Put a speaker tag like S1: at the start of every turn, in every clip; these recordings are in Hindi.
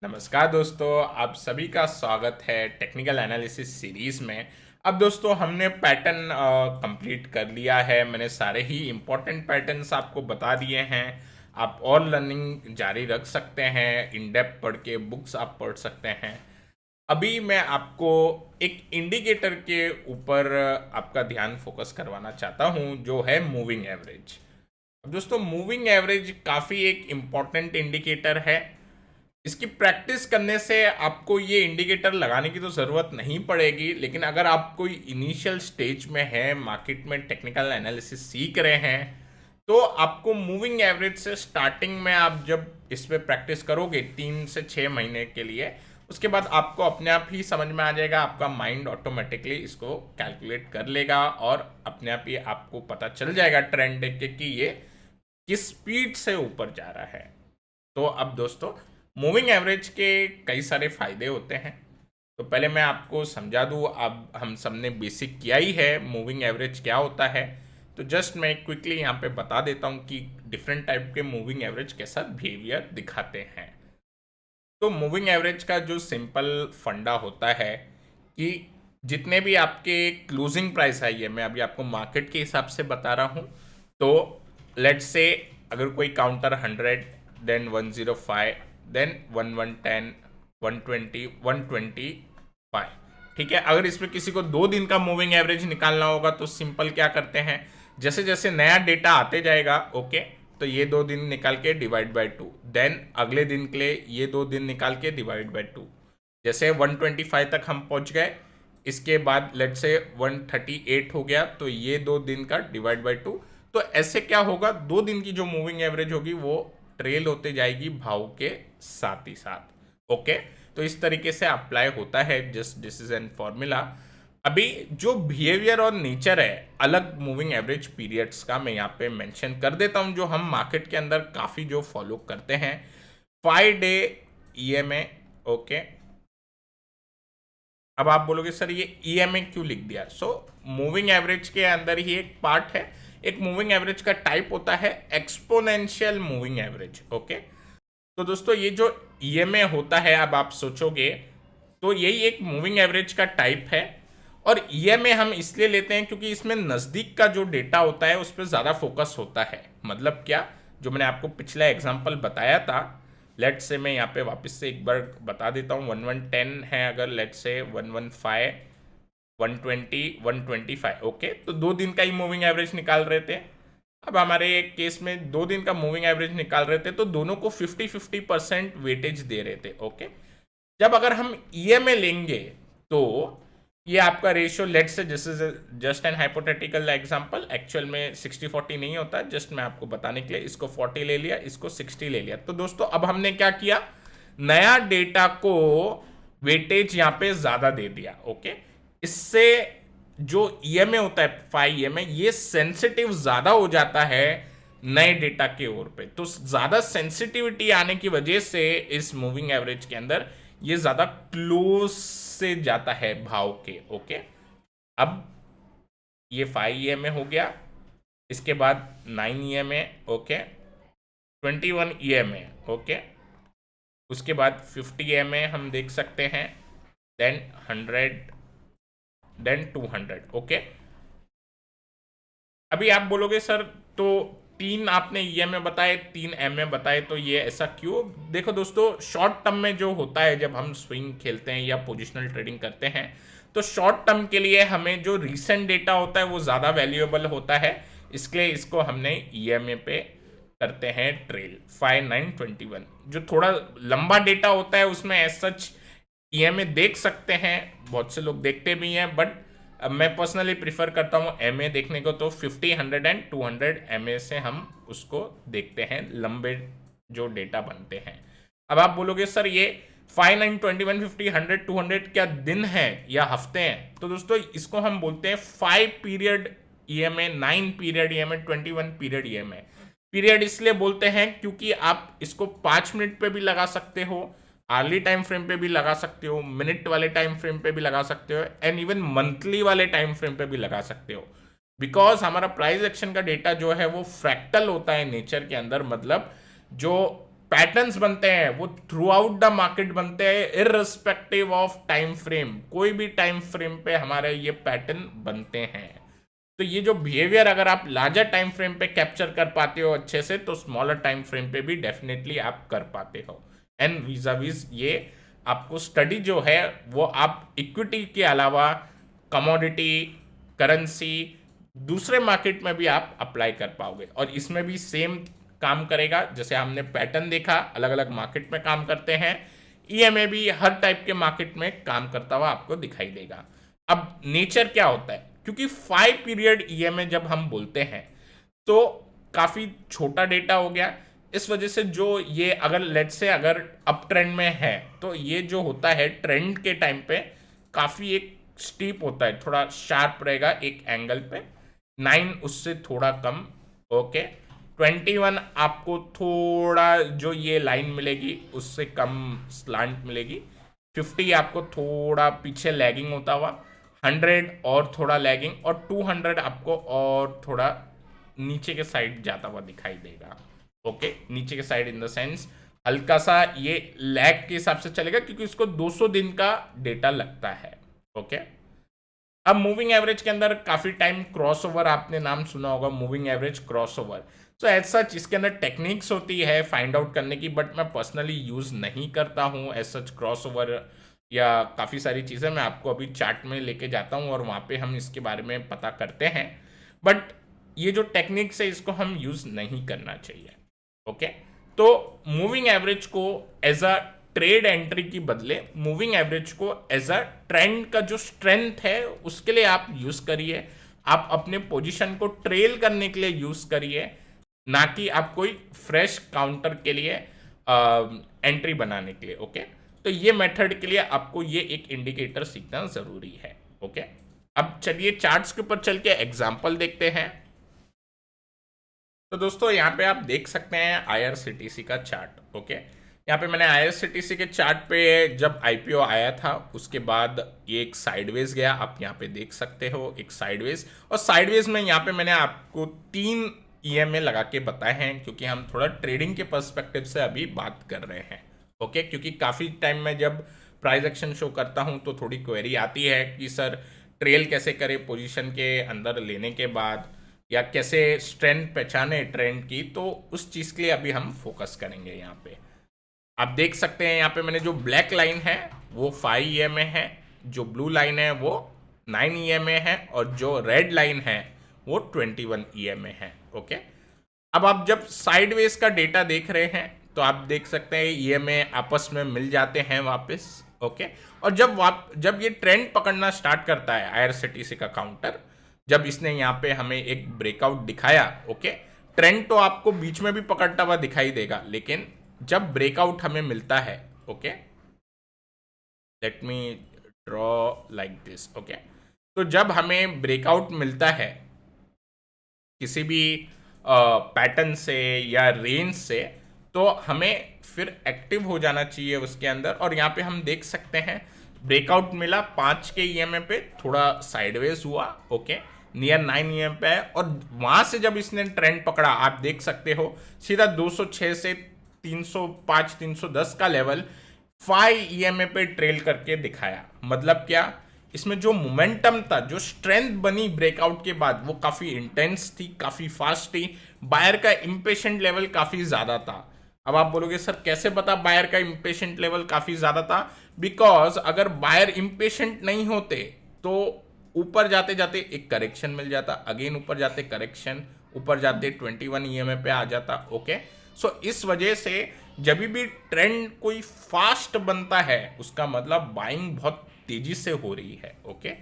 S1: नमस्कार दोस्तों, आप सभी का स्वागत है टेक्निकल एनालिसिस सीरीज में। अब दोस्तों हमने पैटर्न कंप्लीट कर लिया है। मैंने सारे ही इम्पोर्टेंट पैटर्न्स आपको बता दिए हैं। आप और लर्निंग जारी रख सकते हैं, इन डेप्थ पढ़ के बुक्स आप पढ़ सकते हैं। अभी मैं आपको एक इंडिकेटर के ऊपर आपका ध्यान फोकस करवाना चाहता हूं, जो है मूविंग एवरेज। अब दोस्तों मूविंग एवरेज काफ़ी एक इम्पॉर्टेंट इंडिकेटर है। इसकी प्रैक्टिस करने से आपको ये इंडिकेटर लगाने की तो ज़रूरत नहीं पड़ेगी, लेकिन अगर आप कोई इनिशियल स्टेज में है, मार्केट में टेक्निकल एनालिसिस सीख रहे हैं, तो आपको मूविंग एवरेज से स्टार्टिंग में आप जब इस पे प्रैक्टिस करोगे 3 से 6 महीने के लिए, उसके बाद आपको अपने आप ही समझ में आ जाएगा। आपका माइंड ऑटोमेटिकली इसको कैलकुलेट कर लेगा और अपने आप ही आपको पता चल जाएगा ट्रेंड देख के कि ये किस स्पीड से ऊपर जा रहा है। तो अब दोस्तों मूविंग एवरेज के कई सारे फायदे होते हैं। तो पहले मैं आपको समझा दूँ, अब हम सबने बेसिक किया ही है मूविंग एवरेज क्या होता है। तो जस्ट मैं क्विकली यहाँ पे बता देता हूँ कि डिफरेंट टाइप के मूविंग एवरेज कैसा बिहेवियर दिखाते हैं। तो मूविंग एवरेज का जो सिंपल फंडा होता है कि जितने भी आपके क्लोजिंग प्राइस है, ये मैं अभी आपको मार्केट के हिसाब से बता रहा हूँ। तो लेट्स से अगर कोई काउंटर 100, देन 105, देन 1110, 120, 125, ठीक है। अगर इसमें किसी को 2 दिन का मूविंग एवरेज निकालना होगा तो सिंपल क्या करते हैं, जैसे जैसे नया डेटा आते जाएगा, ओके, तो ये 2 दिन निकाल के डिवाइड बाय 2, देन अगले दिन के लिए ये 2 दिन निकाल के डिवाइड बाय 2। जैसे 125 तक हम पहुंच गए, इसके बाद लेट से 138 हो गया, तो ये 2 दिन का डिवाइड बाय 2। तो ऐसे क्या होगा, 2 दिन की जो मूविंग एवरेज होगी वो ट्रेल होते जाएगी भाव के साथ ही साथ। ओके, तो इस तरीके से अप्लाई होता है, just this is an formula. अभी जो बिहेवियर और नेचर है अलग मूविंग एवरेज पीरियड्स का, मैं यहाँ पे मेंशन कर देता हूँ, जो हम मार्केट के अंदर काफ़ी जो फॉलो करते हैं। 5 डे ईएमए, ओके। अब आप बोलोगे सर ये ईएमए क्यों लिख दिया। सो मूविंग एवरेज के अंदर ही एक पार्ट है, एक मूविंग एवरेज का टाइप होता है एक्सपोनेंशियल मूविंग एवरेज, ओके। तो दोस्तों ये जो ईएमए होता है, अब आप सोचोगे तो यही एक मूविंग एवरेज का टाइप है। और ईएमए हम इसलिए लेते हैं क्योंकि इसमें नज़दीक का जो डेटा होता है उस पर ज़्यादा फोकस होता है। मतलब क्या, जो मैंने आपको पिछला एग्जांपल बताया था, लेट से मैं यहाँ पे वापस से एक बार बता देता हूँ। 1110 है, अगर लेट से 115, 120, 125, ओके, तो 2 दिन का ही मूविंग एवरेज निकाल रहे थे। अब हमारे एक केस में 2 दिन का मूविंग एवरेज निकाल रहे थे, तो दोनों को 50-50% वेटेज दे रहे थे, ओके। जब अगर हम ईएमए लेंगे तो ये आपका रेशियो लेट से, just an hypothetical example, actual में 60-40 नहीं होता, जस्ट मैं आपको बताने के लिए इसको 40 ले लिया, इसको 60 ले लिया। तो दोस्तों अब हमने क्या किया, नया डेटा को वेटेज यहाँ पे ज्यादा दे दिया, ओके। इससे जो ईएमए होता है 5 ईएमए, ये सेंसिटिव ज्यादा हो जाता है नए डेटा के ओर पे। तो ज्यादा सेंसिटिविटी आने की वजह से इस मूविंग एवरेज के अंदर ये ज्यादा क्लोज से जाता है भाव के, ओके। अब ये 5 ईएमए हो गया, इसके बाद 9 ईएमए, ओके, 21 ईएमए, ओके, उसके बाद 50 ईएमए हम देख सकते हैं, देन 100, देन 200, ओके। अभी आप बोलोगे सर तो 3 आपने ईएमए बताए, 3 एमए बताए, तो ये ऐसा क्यों। देखो दोस्तों, शॉर्ट टर्म में जो होता है, जब हम स्विंग खेलते हैं या पोजिशनल ट्रेडिंग करते हैं, तो शॉर्ट टर्म के लिए हमें जो रीसेंट डेटा होता है वो ज़्यादा वैल्यूएबल होता है। इसलिए इसको हमने ईएमए पे करते हैं ट्रेल। 5921 जो थोड़ा लंबा डेटा होता है उसमें एज सच ईएमए देख सकते हैं, बहुत से लोग देखते भी हैं, बट अब मैं पर्सनली प्रिफर करता हूँ एमए देखने को। तो 50, 100 एंड 200 एमए से हम उसको देखते हैं, लंबे जो डेटा बनते हैं। अब आप बोलोगे सर ये 5, 9, 21, 50, 100, 200 क्या दिन है या हफ्ते हैं। तो दोस्तों इसको हम बोलते हैं 5 period EMA, 9 period EMA, 21 period EMA. Period इसलिए बोलते हैं क्योंकि आप इसको 5 मिनट पे भी लगा सकते हो, आर्ली टाइम फ्रेम पे भी लगा सकते हो, मिनट वाले टाइम फ्रेम पे भी लगा सकते हो, एंड इवन मंथली वाले टाइम फ्रेम पे भी लगा सकते हो। बिकॉज हमारा प्राइस एक्शन का डेटा जो है वो फ्रैक्टल होता है नेचर के अंदर। मतलब जो पैटर्न्स बनते हैं वो थ्रू आउट द मार्केट बनते हैं, इररिस्पेक्टिव ऑफ टाइम फ्रेम। कोई भी टाइम फ्रेम पे हमारे ये पैटर्न बनते हैं। तो ये जो बिहेवियर अगर आप लार्जर टाइम फ्रेम पे कैप्चर कर पाते हो अच्छे से, तो स्मॉलर टाइम फ्रेम पे भी डेफिनेटली आप कर पाते हो। एंड वीजा वीज ये आपको स्टडी जो है वो आप इक्विटी के अलावा कमोडिटी, करेंसी, दूसरे मार्केट में भी आप अप्लाई कर पाओगे। और इसमें भी सेम काम करेगा, जैसे हमने पैटर्न देखा अलग अलग मार्केट में काम करते हैं, ईएमए भी हर टाइप के मार्केट में काम करता हुआ आपको दिखाई देगा। अब नेचर क्या होता है, क्योंकि 5 पीरियड ईएमए जब हम बोलते हैं तो काफ़ी छोटा डेटा हो गया, इस वजह से जो ये अगर लेट से अगर अप ट्रेंड में है तो ये जो होता है ट्रेंड के टाइम पे काफ़ी एक स्टीप होता है, थोड़ा शार्प रहेगा एक एंगल पे। 9 उससे थोड़ा कम, ओके। 21 आपको थोड़ा जो ये लाइन मिलेगी उससे कम स्लांट मिलेगी। 50 आपको थोड़ा पीछे लैगिंग होता हुआ, 100 और थोड़ा लैगिंग, और 200 आपको और थोड़ा नीचे के साइड जाता हुआ दिखाई देगा। ओके, नीचे के साइड इन द सेंस हल्का सा ये लैग के हिसाब से चलेगा, क्योंकि इसको 200 दिन का डेटा लगता है। ओके, अब मूविंग एवरेज के अंदर काफी टाइम क्रॉसओवर आपने नाम सुना होगा, moving average crossover. So as such इसके अंदर टेक्निक्स होती है फाइंड आउट करने की, बट मैं पर्सनली यूज नहीं करता हूँ एज सच क्रॉसओवर या काफ़ी सारी चीज़ें। मैं आपको अभी चार्ट में लेके जाता हूँ और वहाँ पे हम इसके बारे में पता करते हैं, बट ये जो टेक्निक्स है इसको हम यूज़ नहीं करना चाहिए। ओके, तो मूविंग एवरेज को एज अ ट्रेड एंट्री की बदले मूविंग एवरेज को एज अ ट्रेंड का जो स्ट्रेंथ है उसके लिए आप यूज़ करिए। आप अपने पोजीशन को ट्रेल करने के लिए यूज़ करिए, ना कि आप कोई फ्रेश काउंटर के लिए एंट्री बनाने के लिए। ओके, तो ये मेथड के लिए आपको ये एक इंडिकेटर सीखना ज़रूरी है। ओके, अब चलिए चार्ट्स के ऊपर चल के एग्जाम्पल देखते हैं। तो दोस्तों यहाँ पे आप देख सकते हैं IRCTC का चार्ट। ओके, यहाँ पे मैंने IRCTC के चार्ट पे जब IPO आया था उसके बाद ये एक साइडवेज गया, आप यहाँ पे देख सकते हो एक साइडवेज। और साइडवेज में यहाँ पे मैंने आपको 3 EMA लगा के बताए हैं, क्योंकि हम थोड़ा ट्रेडिंग के पर्सपेक्टिव से अभी बात कर रहे हैं। ओके, क्योंकि काफ़ी टाइम में जब प्राइस एक्शन शो करता हूँ तो थोड़ी क्वेरी आती है कि सर ट्रेल कैसे करें पोजीशन के अंदर लेने के बाद, या कैसे स्ट्रेंथ पहचाने ट्रेंड की। तो उस चीज़ के लिए अभी हम फोकस करेंगे। यहाँ पे आप देख सकते हैं यहाँ पे मैंने जो ब्लैक लाइन है वो 5 EMA है, जो ब्लू लाइन है वो 9 EMA है, और जो रेड लाइन है वो 21 EMA है। ओके, अब आप जब साइडवेज का डेटा देख रहे हैं तो आप देख सकते हैं EMA आपस में मिल जाते हैं वापस। ओके, और जब ये ट्रेंड पकड़ना स्टार्ट करता है IRCTC का काउंटर, जब इसने यहाँ पे हमें एक ब्रेकआउट दिखाया, ओके, ट्रेंड तो आपको बीच में भी पकड़ता हुआ दिखाई देगा, लेकिन जब ब्रेकआउट हमें मिलता है, okay, let me draw like this. Okay, तो जब हमें ब्रेकआउट मिलता है किसी भी पैटर्न से या रेंज से, तो हमें फिर एक्टिव हो जाना चाहिए उसके अंदर। और यहाँ पे हम देख सकते हैं ब्रेकआउट मिला 5 के EMA पे, थोड़ा साइडवेज हुआ, ओके, नियर 9 EMA पे है, और वहाँ से जब इसने ट्रेंड पकड़ा आप देख सकते हो सीधा 206 से 305 310 का लेवल 5 EMA पे ट्रेल करके दिखाया। मतलब क्या, इसमें जो मोमेंटम था, जो स्ट्रेंथ बनी ब्रेकआउट के बाद, वो काफ़ी इंटेंस थी, काफ़ी फास्ट थी। बायर का इम्पेशेंट लेवल काफ़ी ज़्यादा था। अब आप बोलोगे सर कैसे पता बायर का इम्पेशेंट लेवल काफ़ी ज़्यादा था? बिकॉज अगर बायर इम्पेशेंट नहीं होते तो ऊपर जाते जाते एक करेक्शन मिल जाता, अगेन ऊपर जाते करेक्शन, ऊपर जाते 21 EMA पे आ जाता। ओके, सो इस वजह से जब भी ट्रेंड कोई फास्ट बनता है उसका मतलब बाइंग बहुत तेजी से हो रही है। ओके,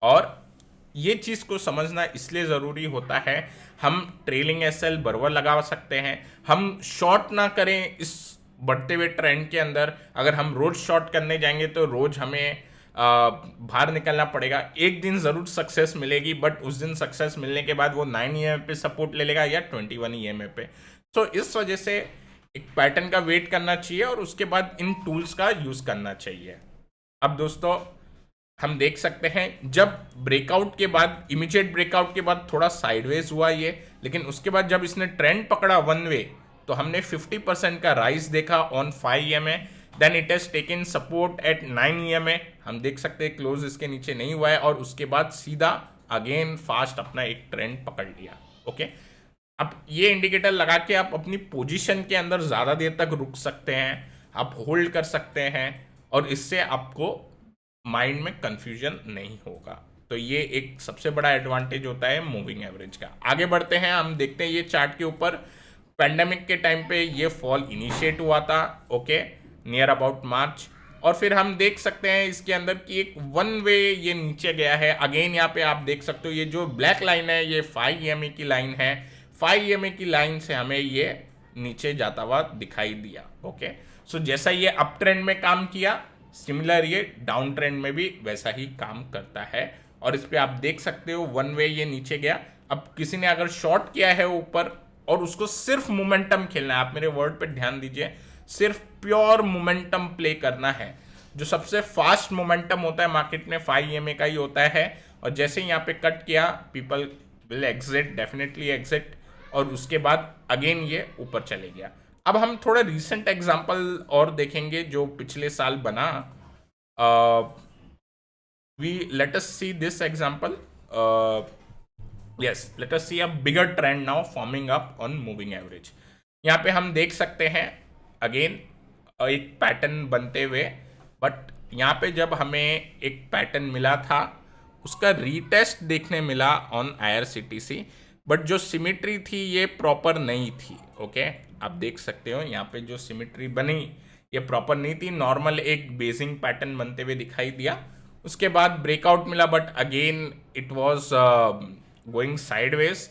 S1: और ये चीज़ को समझना इसलिए ज़रूरी होता है। हम ट्रेलिंग SL बराबर लगा सकते हैं, हम शॉर्ट ना करें इस बढ़ते हुए ट्रेंड के अंदर। अगर हम रोज शॉर्ट करने जाएंगे तो रोज हमें बाहर निकलना पड़ेगा। एक दिन ज़रूर सक्सेस मिलेगी, बट उस दिन सक्सेस मिलने के बाद वो 9 EMA पे सपोर्ट ले लेगा या 21 EMA पे। तो इस वजह से एक पैटर्न का वेट करना चाहिए और उसके बाद इन टूल्स का यूज़ करना चाहिए। अब दोस्तों हम देख सकते हैं जब ब्रेकआउट के बाद, इमीडिएट ब्रेकआउट के बाद थोड़ा साइडवेज हुआ ये, लेकिन उसके बाद जब इसने ट्रेंड पकड़ा वन वे, तो हमने 50% का राइज देखा on 5 EMA, then it has taken support at 9 EMA। हम देख सकते हैं क्लोज इसके नीचे नहीं हुआ है और उसके बाद सीधा अगेन फास्ट अपना एक ट्रेंड पकड़ लिया। ओके, अब ये इंडिकेटर लगा के आप अपनी पोजीशन के अंदर ज़्यादा देर तक रुक सकते हैं, आप होल्ड कर सकते हैं और इससे आपको माइंड में कंफ्यूजन नहीं होगा। तो ये एक सबसे बड़ा एडवांटेज होता है मूविंग एवरेज का। आगे बढ़ते हैं, हम देखते हैं ये चार्ट के ऊपर पैंडेमिक के टाइम पे ये फॉल इनिशिएट हुआ था, ओके, नियर अबाउट मार्च, और फिर हम देख सकते हैं इसके अंदर कि एक वन वे ये नीचे गया है। अगेन यहाँ पे आप देख सकते हो ये जो ब्लैक लाइन है ये 5 EMA की लाइन है, 5 EMA की लाइन से हमें ये नीचे जाता हुआ दिखाई दिया। ओके, सो जैसा ये अप ट्रेंड में काम किया, सिमिलर ये डाउन ट्रेंड में भी वैसा ही काम करता है। और इस पे आप देख सकते हो वन वे ये नीचे गया। अब किसी ने अगर शॉर्ट किया है ऊपर और उसको सिर्फ मोमेंटम खेलना है, आप मेरे वर्ड पे ध्यान दीजिए, सिर्फ प्योर मोमेंटम प्ले करना है। जो सबसे फास्ट मोमेंटम होता है मार्केट में 5 EMA का ही होता है, और जैसे ही यहाँ पे कट किया people will exit, definitely exit, और उसके बाद अगेन ये ऊपर चले गया। अब हम थोड़ा रिसेंट एग्जांपल और देखेंगे जो पिछले साल बना। let us see this example. Yes, let us see a bigger trend now forming up on moving average. यहाँ पे हम देख सकते हैं अगेन एक पैटर्न बनते हुए, बट यहाँ पे जब हमें एक पैटर्न मिला था उसका रीटेस्ट देखने मिला ऑन IRCTC, बट जो सिमिट्री थी ये प्रॉपर नहीं थी। ओके, आप देख सकते हो यहाँ पे जो सिमिट्री बनी ये प्रॉपर नहीं थी, नॉर्मल एक बेसिंग पैटर्न बनते हुए दिखाई दिया। उसके बाद ब्रेकआउट मिला, but again it was going sideways.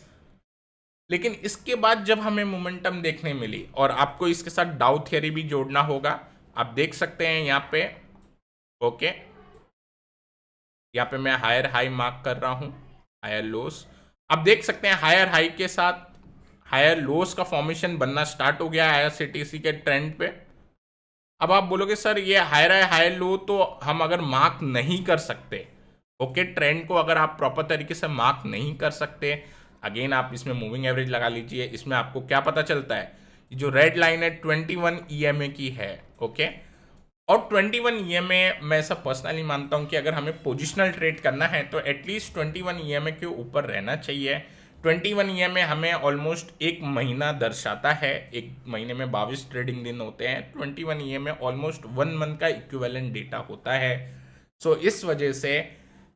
S1: लेकिन इसके बाद जब हमें मोमेंटम देखने मिली, और आपको इसके साथ डाउ थियरी भी जोड़ना होगा, आप देख सकते हैं यहाँ पे, ओके, यहाँ पे मैं हायर हाई मार्क कर रहा हूँ, हायर लोस। आप देख सकते हैं हायर हाई के साथ हायर लोस का फॉर्मेशन बनना स्टार्ट हो गया IRCTC के ट्रेंड पे। अब आप बोलोगे सर ये हायर है हायर लो तो हम अगर मार्क नहीं कर सकते, ओके, ट्रेंड को अगर आप प्रॉपर तरीके से मार्क नहीं कर सकते, अगेन आप इसमें मूविंग एवरेज लगा लीजिए। इसमें आपको क्या पता चलता है, जो रेड लाइन है 21 EMA की है, ओके, और 21 EMA मैं ऐसा पर्सनली मानता हूं कि अगर हमें पोजिशनल ट्रेड करना है तो एटलीस्ट 21 EMA के ऊपर रहना चाहिए। 21 EMA हमें ऑलमोस्ट एक महीना दर्शाता है, एक महीने में 22 ट्रेडिंग दिन होते हैं, 21 EMA ऑलमोस्ट 1 मंथ का इक्विवेलेंट डेटा होता है। सो इस वजह से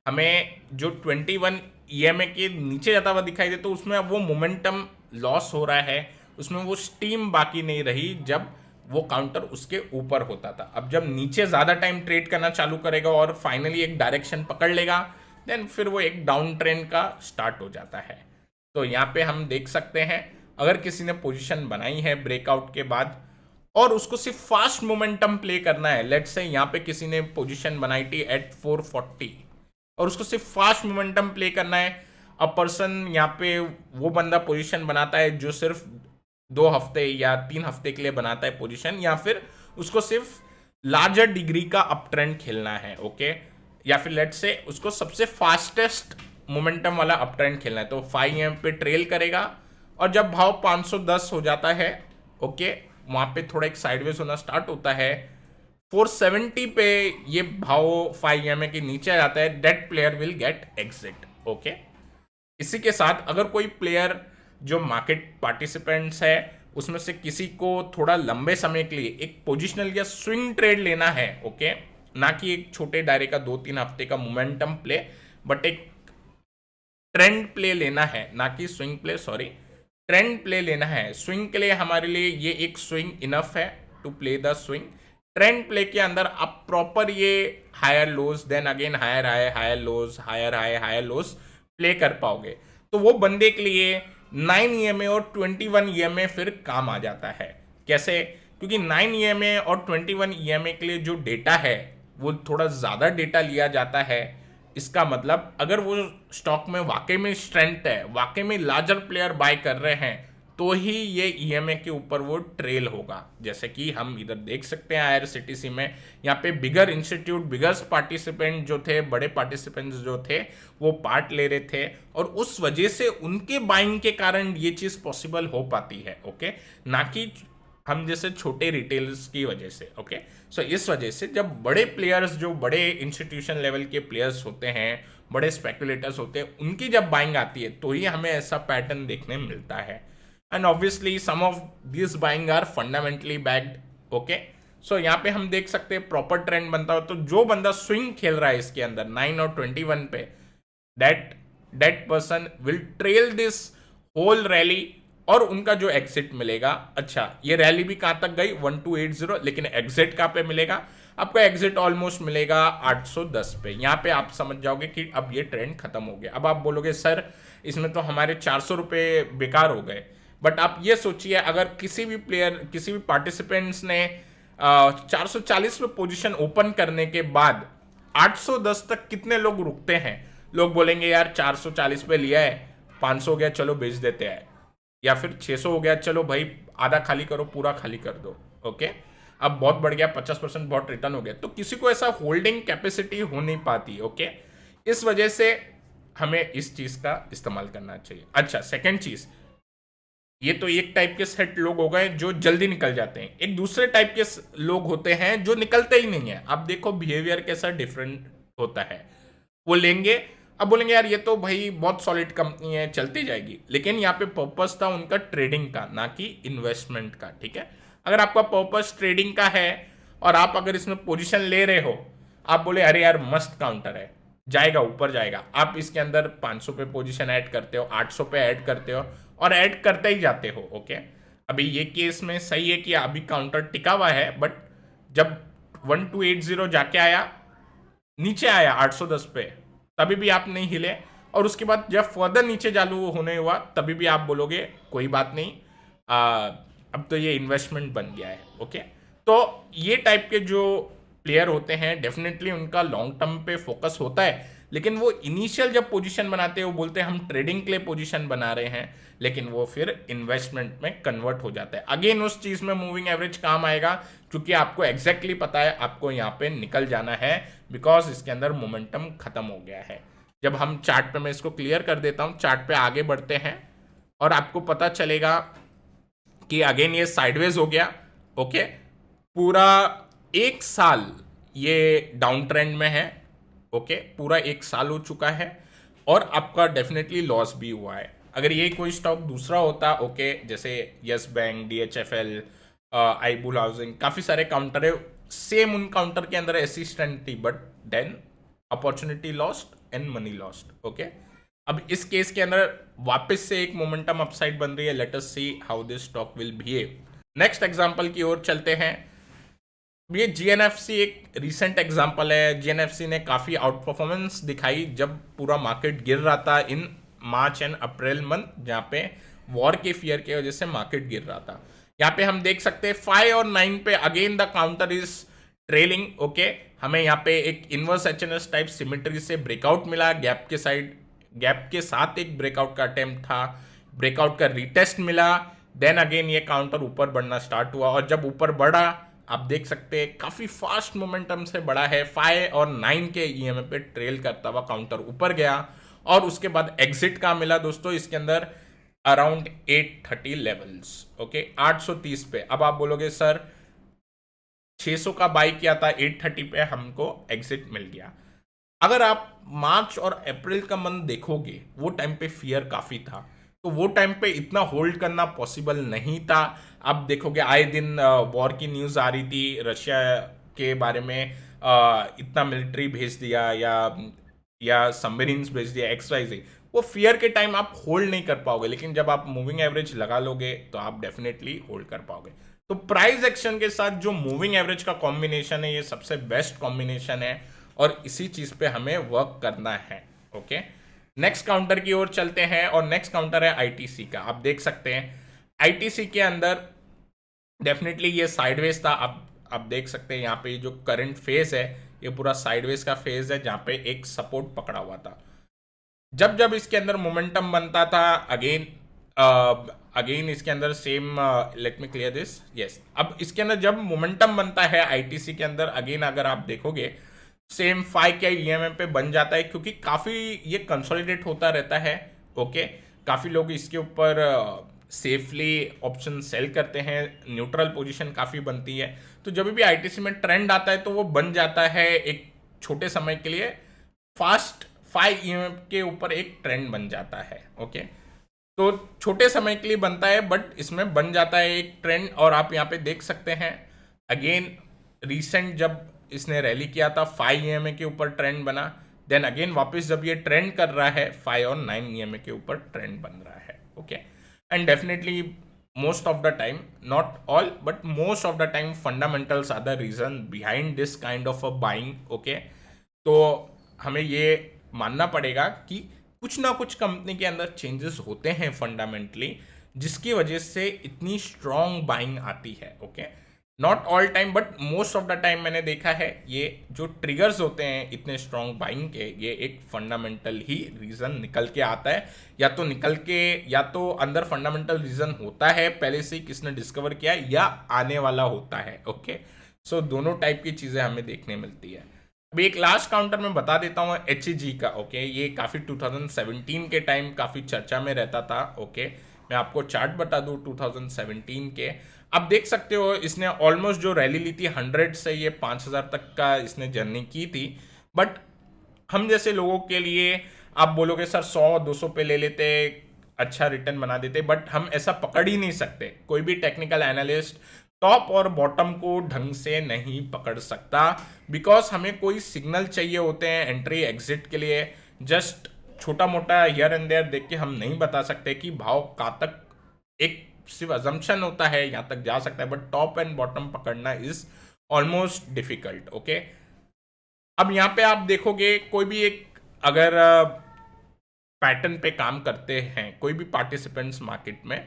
S1: हमें जो 21 EMA के नीचे जाता हुआ दिखाई दे तो उसमें अब वो मोमेंटम लॉस हो रहा है, उसमें वो स्टीम बाकी नहीं रही जब वो काउंटर उसके ऊपर होता था। अब जब नीचे ज़्यादा टाइम ट्रेड करना चालू करेगा और फाइनली एक डायरेक्शन पकड़ लेगा, देन फिर वो एक डाउन ट्रेंड का स्टार्ट हो जाता है। तो यहाँ पे हम देख सकते हैं अगर किसी ने पोजीशन बनाई है ब्रेकआउट के बाद और उसको सिर्फ फास्ट मोमेंटम प्ले करना है, लेट्स से यहाँ पे किसी ने पोजीशन बनाई थी एट 440 और उसको सिर्फ फास्ट मोमेंटम प्ले करना है। अ पर्सन यहाँ पे वो बंदा पोजीशन बनाता है जो सिर्फ 2 हफ्ते या 3 हफ्ते के लिए बनाता है पोजीशन, या फिर उसको सिर्फ लार्जर डिग्री का अप ट्रेंड खेलना है, ओके, या फिर लेट्स से उसको सबसे फास्टेस्ट मोमेंटम वाला अप ट्रेंड खेलना है, तो 5 EM पे ट्रेल करेगा और जब भाव 510 हो जाता है, ओके, वहाँ पे थोड़ा एक साइडवेज होना स्टार्ट होता है, 470 पे ये भाव 5 EM के नीचे आ जाता है, that player will get exit, okay. इसी के साथ अगर कोई प्लेयर जो मार्केट पार्टिसिपेंट्स है उसमें से किसी को थोड़ा लंबे समय के लिए एक पोजिशनल या स्विंग ट्रेड लेना है, ओके, ना कि एक छोटे दायरे का 2-3 हफ्ते का मोमेंटम प्ले, बट एक ट्रेंड प्ले लेना है, ना कि swing play, sorry, trend play लेना है। स्विंग के लिए हमारे लिए ये एक स्विंग इनफ है to play the swing. Trend play के अंदर आप प्रॉपर ये higher lows then again higher high, higher lows, higher high, higher lows play कर पाओगे। तो वो बंदे के लिए 9 EMA और 21 EMA फिर काम आ जाता है। कैसे? क्योंकि 9 EMA और 21 EMA के लिए जो डेटा है वो थोड़ा ज़्यादा डेटा लिया जाता है। इसका मतलब अगर वो स्टॉक में वाकई में स्ट्रेंथ है, वाकई में लार्जर प्लेयर बाय कर रहे हैं, तो ही ये ईएमए के ऊपर वो ट्रेल होगा। जैसे कि हम इधर देख सकते हैं आईआरसीटीसी में यहाँ पे बिगर इंस्टीट्यूट, बिगर पार्टिसिपेंट जो थे, बड़े पार्टिसिपेंट्स जो थे वो पार्ट ले रहे थे, और उस वजह से उनके बाइंग के कारण ये चीज़ पॉसिबल हो पाती है। ओके, ना कि हम जैसे छोटे रिटेलर्स की वजह से। ओके, सो इस वजह से जब बड़े प्लेयर्स, जो बड़े इंस्टीट्यूशन लेवल के प्लेयर्स होते हैं, बड़े स्पेकुलेटर्स होते हैं, उनकी जब बाइंग आती है तो ही हमें ऐसा पैटर्न देखने मिलता है। And obviously some of this buying are fundamentally backed. Okay, so यहाँ पे हम देख सकते हैं प्रॉपर ट्रेंड बनता हो तो जो बंदा स्विंग खेल रहा है इसके अंदर 9 और 21 पे, that that person will trail this whole rally, और उनका जो एग्जिट मिलेगा, अच्छा ये रैली भी कहां तक गई 1280, लेकिन एग्जिट कहां पे मिलेगा आपको? एग्जिट ऑलमोस्ट मिलेगा 810 पे। यहां पे आप समझ जाओगे कि अब ये ट्रेंड खत्म हो गया। अब आप बोलोगे सर इसमें तो हमारे 400 रुपये बेकार हो गए, बट आप ये सोचिए अगर किसी भी प्लेयर, किसी भी पार्टिसिपेंट्स ने 440 पे पोजीशन ओपन करने के बाद 810 तक कितने लोग रुकते हैं? लोग बोलेंगे यार 440 पे लिया है, 500 हो गया चलो बेच देते हैं, या फिर 600 हो गया चलो भाई आधा खाली करो पूरा खाली कर दो। ओके, अब बहुत बढ़ गया 50% बहुत रिटर्न हो गया, तो किसी को ऐसा होल्डिंग कैपेसिटी हो नहीं पाती। ओके, इस वजह से हमें इस चीज का इस्तेमाल करना चाहिए। अच्छा, सेकंड चीज, ये तो एक टाइप के सेट लोग हो गए जो जल्दी निकल जाते हैं। एक दूसरे टाइप के लोग होते हैं जो निकलते ही नहीं है। अब देखो बिहेवियर कैसा डिफरेंट होता है। वो लेंगे, अब बोलेंगे यार ये तो भाई बहुत सॉलिड कंपनी है चलती जाएगी, लेकिन यहाँ पे पर्पस था उनका ट्रेडिंग का, ना कि इन्वेस्टमेंट का। ठीक है, अगर आपका पर्पस ट्रेडिंग का है और आप अगर इसमें पोजीशन ले रहे हो, आप बोले अरे यार मस्त काउंटर है, जाएगा ऊपर जाएगा, आप इसके अंदर 500 पे पोजीशन ऐड करते हो, 800 पे ऐड करते हो और ऐड करते ही जाते हो। ओके, अभी ये केस में सही है कि अभी काउंटर टिका हुआ है, बट जब 1280 जाके आया, नीचे आया 810 पे, तभी भी आप नहीं हिले, और उसके बाद जब फर्दर नीचे चालू होने हुआ तभी भी आप बोलोगे कोई बात नहीं, अब तो ये इन्वेस्टमेंट बन गया है। ओके, तो ये टाइप के जो प्लेयर होते हैं डेफिनेटली उनका लॉन्ग टर्म पे फोकस होता है, लेकिन वो इनिशियल जब पोजीशन बनाते हैं वो बोलते हैं हम ट्रेडिंग के लिए पोजीशन बना रहे हैं, लेकिन वो फिर इन्वेस्टमेंट में कन्वर्ट हो जाता है। अगेन उस चीज़ में मूविंग एवरेज काम आएगा, क्योंकि आपको एग्जैक्टली पता है आपको यहाँ पे निकल जाना है, बिकॉज इसके अंदर मोमेंटम खत्म हो गया है। जब हम चार्ट पे, मैं इसको क्लियर कर देता हूँ, चार्ट पे आगे बढ़ते हैं और आपको पता चलेगा कि अगेन ये साइडवेज हो गया। ओके, पूरा एक साल ये डाउन ट्रेंड में है। ओके, पूरा एक साल हो चुका है और आपका डेफिनेटली लॉस भी हुआ है। अगर ये कोई स्टॉक दूसरा होता, ओके, जैसे यस बैंक, डीएचएफएल, आईबुल हाउसिंग, काफ़ी सारे काउंटर है, सेम उन काउंटर के अंदर ऐसी स्ट्रेंथ थी, but then opportunity lost and money lost. Okay, अब इस केस के अंदर वापस से एक मोमेंटम अपसाइड बन रही है। Let us see how this stock will behave. Next example की ओर चलते हैं। ये जीएनएफसी एक रीसेंट एग्जांपल है। जीएनएफसी ने काफ़ी आउट परफॉर्मेंस दिखाई जब पूरा मार्केट गिर रहा था इन मार्च एंड अप्रैल मंथ, जहाँ पे वॉर के फियर की वजह से मार्केट गिर रहा था। यहाँ पे हम देख सकते हैं 5 और 9 पे again the counter is trailing. Okay, हमें यहाँ पे एक इनवर्स एचएनएस टाइप सिमेट्री से ब्रेकआउट मिला, गैप के साइड, गैप के साथ एक ब्रेकआउट का अटेम्प्ट था, ब्रेकआउट का रिटेस्ट मिला, देन अगेन ये काउंटर ऊपर बढ़ना स्टार्ट हुआ, और जब ऊपर बढ़ा आप देख सकते हैं काफ़ी फास्ट मोमेंटम से बढ़ा है। 5 और 9 के ईएमए पे ट्रेल करता हुआ काउंटर ऊपर गया, और उसके बाद एग्जिट का मिला दोस्तों इसके अंदर अराउंड 830 लेवल्स। ओके, 830 पे। अब आप बोलोगे सर 600 का बाई किया था, 830 पे हमको एग्जिट मिल गया। अगर आप मार्च और अप्रैल का मंथ देखोगे, वो टाइम पे फियर काफ़ी था, तो वो टाइम पे इतना होल्ड करना पॉसिबल नहीं था। आप देखोगे आए दिन वॉर की न्यूज़ आ रही थी, रशिया के बारे में इतना मिलिट्री भेज दिया या सबमरीन्स भेज दिया, XYZ। वो फियर के टाइम आप होल्ड नहीं कर पाओगे, लेकिन जब आप मूविंग एवरेज लगा लोगे तो आप डेफिनेटली होल्ड कर पाओगे। तो प्राइस एक्शन के साथ जो मूविंग एवरेज का कॉम्बिनेशन है, ये सबसे बेस्ट कॉम्बिनेशन है, और इसी चीज़ पे हमें वर्क करना है। ओके, नेक्स्ट काउंटर की ओर चलते हैं, और नेक्स्ट काउंटर है आईटीसी का। आप देख सकते हैं आईटीसी के अंदर डेफिनेटली ये साइडवेज था। आप देख सकते हैं यहाँ पे जो करंट फेज है ये पूरा साइडवेज का फेज है, जहाँ पे एक सपोर्ट पकड़ा हुआ था। जब जब इसके अंदर मोमेंटम बनता था, अगेन अगेन इसके अंदर same, let me clear this, yes. अब इसके अंदर जब मोमेंटम बनता है आईटीसी के अंदर, अगेन अगर आप देखोगे सेम 5 के ईएमएम पे बन जाता है, क्योंकि काफ़ी ये कंसोलिडेट होता रहता है। ओके, काफ़ी लोग इसके ऊपर सेफली ऑप्शन सेल करते हैं, न्यूट्रल पोजीशन काफ़ी बनती है। तो जब भी आईटीसी में ट्रेंड आता है तो वो बन जाता है एक छोटे समय के लिए, फास्ट 5 ईएमएम के ऊपर एक ट्रेंड बन जाता है। ओके, तो छोटे समय के लिए बनता है, बट इसमें बन जाता है एक ट्रेंड। और आप यहाँ पे देख सकते हैं अगेन रिसेंट जब इसने रैली किया था 5 ईएमए के ऊपर ट्रेंड बना, देन अगेन वापस जब ये ट्रेंड कर रहा है 5 और 9 ईएमए के ऊपर ट्रेंड बन रहा है। Okay, and definitely most of the time, not all but most of the time, fundamentals are the reason behind this kind of a buying. Okay, तो हमें ये मानना पड़ेगा कि कुछ ना कुछ कंपनी के अंदर चेंजेस होते हैं फंडामेंटली, जिसकी वजह से इतनी स्ट्रॉन्ग बाइंग आती है। Okay, not all time but most of the time मैंने देखा है ये जो ट्रिगर्स होते हैं इतने स्ट्रॉन्ग बाइंग के, ये एक फंडामेंटल ही रीज़न निकल के आता है, या तो अंदर फंडामेंटल रीज़न होता है पहले से ही किसने डिस्कवर किया, या आने वाला होता है। ओके, सो दोनों टाइप की चीज़ें हमें देखने मिलती है। अभी एक लास्ट काउंटर में बता देता हूँ HEG का। ओके, ये काफ़ी 2017 के टाइम काफ़ी चर्चा में रहता था। ओके, मैं आपको चार्ट बता दूँ 2017 के, आप देख सकते हो इसने ऑलमोस्ट जो रैली ली थी 100 से ये 5000 तक का इसने जर्नी की थी। बट हम जैसे लोगों के लिए आप बोलोगे सर 100-200 पे ले लेते, अच्छा रिटर्न बना देते, बट हम ऐसा पकड़ ही नहीं सकते। कोई भी टेक्निकल एनालिस्ट टॉप और बॉटम को ढंग से नहीं पकड़ सकता, बिकॉज हमें कोई सिग्नल चाहिए होते हैं एंट्री एग्जिट के लिए। जस्ट छोटा मोटा हियर एंड देयर देख के हम नहीं बता सकते कि भाव कहाँ तक, एक सिर्फ अजम्पशन होता है यहाँ तक जा सकता है, बट टॉप एंड बॉटम पकड़ना इज ऑलमोस्ट डिफिकल्ट। ओके, अब यहाँ पे आप देखोगे कोई भी एक अगर पैटर्न पे काम करते हैं, कोई भी पार्टिसिपेंट्स मार्केट में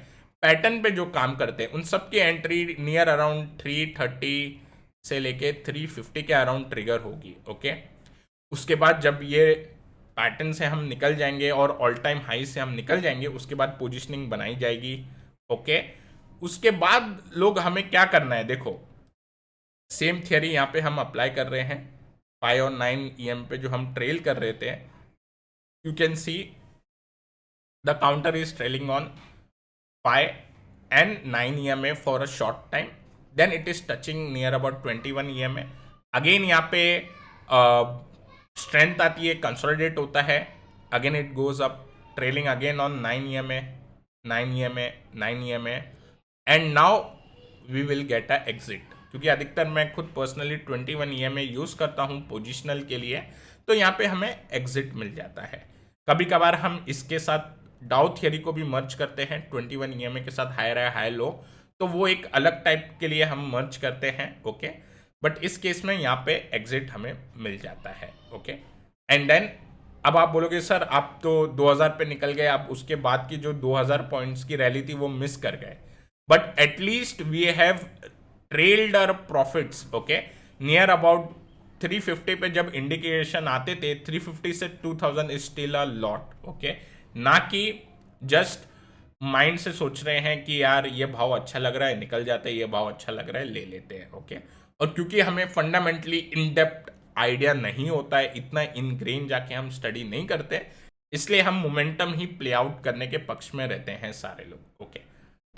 S1: पैटर्न पे जो काम करते हैं, उन सब की एंट्री नियर अराउंड 330 से लेके 350 के अराउंड ट्रिगर होगी। ओके, उसके बाद जब ये पैटर्न से हम निकल जाएंगे और ऑल टाइम हाई से हम निकल जाएंगे, उसके बाद पोजीशनिंग बनाई जाएगी। ओके, उसके बाद लोग हमें क्या करना है, देखो सेम थियरी यहाँ पे हम अप्लाई कर रहे हैं 5 और 9 EM पे जो हम ट्रेल कर रहे थे। You can see the counter is trailing on 5 and 9 EMA for a short time, then it is touching near about 21 EMA. Again यहाँ पे स्ट्रेंथ आती है, कंसोलिडेट होता है, again it goes up trailing again on 9 EMA, 9 EMA, 9 EMA, and now we will get a exit. क्योंकि अधिकतर मैं खुद पर्सनली 21 EMA यूज़ करता हूँ पोजिशनल के लिए, तो यहाँ पे हमें एग्जिट मिल जाता है। कभी कभार हम इसके साथ डाउ थियरी को भी मर्ज करते हैं 21 EMA के साथ, हाई लो, तो वो एक अलग टाइप के लिए हम मर्ज करते हैं। ओके, बट इस केस में यहाँ पे एग्जिट हमें मिल जाता है। ओके, एंड देन अब आप बोलोगे सर आप तो 2000 पे निकल गए, अब उसके बाद की जो 2000 पॉइंट्स की रैली थी वो मिस कर गए, but at least we have trailed our profits. Okay, near about 350 पे जब इंडिकेशन आते थे 350 से 2000 is still a lot. Okay, ना कि जस्ट माइंड से सोच रहे हैं कि यार ये भाव अच्छा लग रहा है निकल जाते हैं, ये भाव अच्छा लग रहा है ले लेते हैं। ओके, और क्योंकि हमें फंडामेंटली इन डेप्थ आइडिया नहीं होता है, इतना इनग्रेन जाके हम स्टडी नहीं करते, इसलिए हम मोमेंटम ही प्ले आउट करने के पक्ष में रहते हैं सारे लोग। ओके,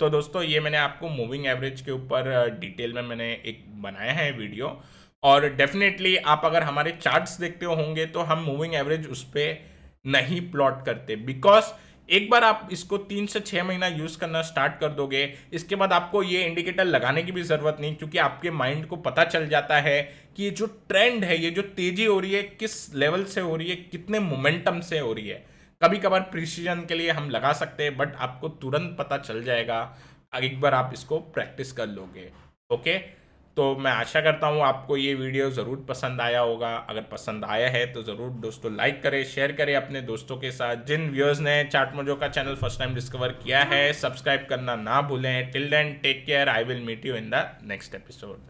S1: तो दोस्तों ये मैंने आपको मूविंग एवरेज के ऊपर डिटेल में मैंने एक बनाया है वीडियो, और डेफिनेटली आप अगर हमारे चार्ट्स देखते होंगे तो हम मूविंग एवरेज उस पर नहीं प्लॉट करते, बिकॉज एक बार आप इसको 3 से 6 महीना यूज करना स्टार्ट कर दोगे, इसके बाद आपको ये इंडिकेटर लगाने की भी जरूरत नहीं, क्योंकि आपके माइंड को पता चल जाता है कि ये जो ट्रेंड है, ये जो तेजी हो रही है किस लेवल से हो रही है, कितने मोमेंटम से हो रही है। कभी कभार प्रिसीजन के लिए हम लगा सकते हैं, बट आपको तुरंत पता चल जाएगा एक बार आप इसको प्रैक्टिस कर लोगे। ओके, तो मैं आशा करता हूँ आपको ये वीडियो ज़रूर पसंद आया होगा। अगर पसंद आया है तो ज़रूर दोस्तों लाइक करें, शेयर करें अपने दोस्तों के साथ। जिन व्यूअर्स ने चार्ट मोजो का चैनल फर्स्ट टाइम डिस्कवर किया है, सब्सक्राइब करना ना भूलें। Till then take care, I will meet you in the next episode.